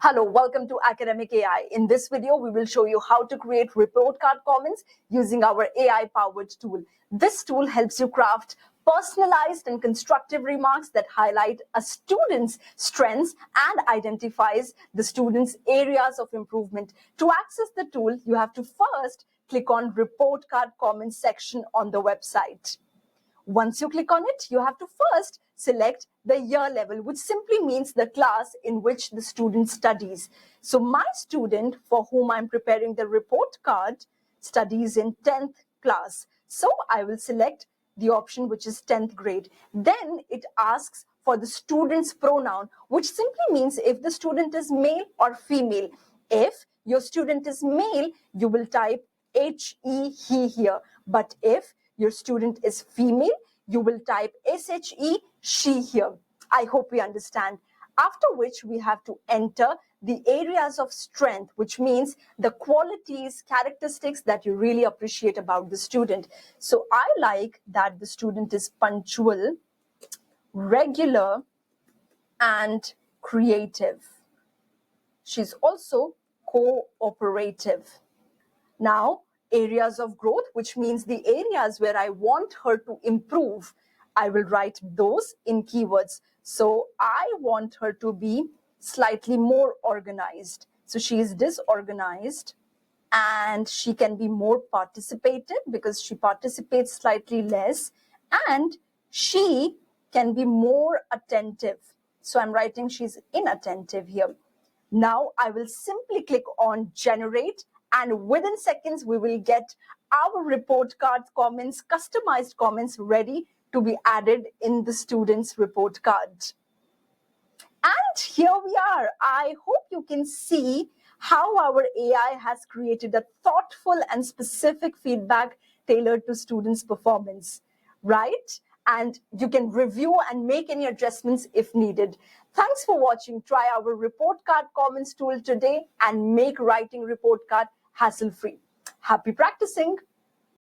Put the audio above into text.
Hello, welcome to Academic AI. In this video, we will show you how to create report card comments using our AI-powered tool. This tool helps you craft personalized and constructive remarks that highlight a student's strengths and identifies the student's areas of improvement. To access the tool, you have to first click on Report Card Comments section on the website. Once you click on it, you have to first select the year level, which simply means the class in which the student studies. So my student for whom I'm preparing the report card studies in 10th class. So I will select the option which is 10th grade. Then it asks for the student's pronoun, which simply means if the student is male or female. If your student is male, you will type he here. But if your student is female, you will type she here. I hope we understand. After which we have to enter the areas of strength, which means the qualities, characteristics that you really appreciate about the student. So I like that the student is punctual, regular, and creative. She's also cooperative. Now, areas of growth, which means the areas where I want her to improve, I will write those in keywords. So I want her to be slightly more organized. So she is disorganized, and she can be more participative because she participates slightly less, and she can be more attentive. So I'm writing she's inattentive here. Now I will simply click on generate, and within seconds we will get our report card comments, customized comments ready to be added in the student's report card. And here we are. I hope you can see how our AI has created a thoughtful and specific feedback tailored to students' performance, right? And you can review and make any adjustments if needed. Thanks for watching. Try our report card comments tool today and make writing report card hassle-free. Happy practicing.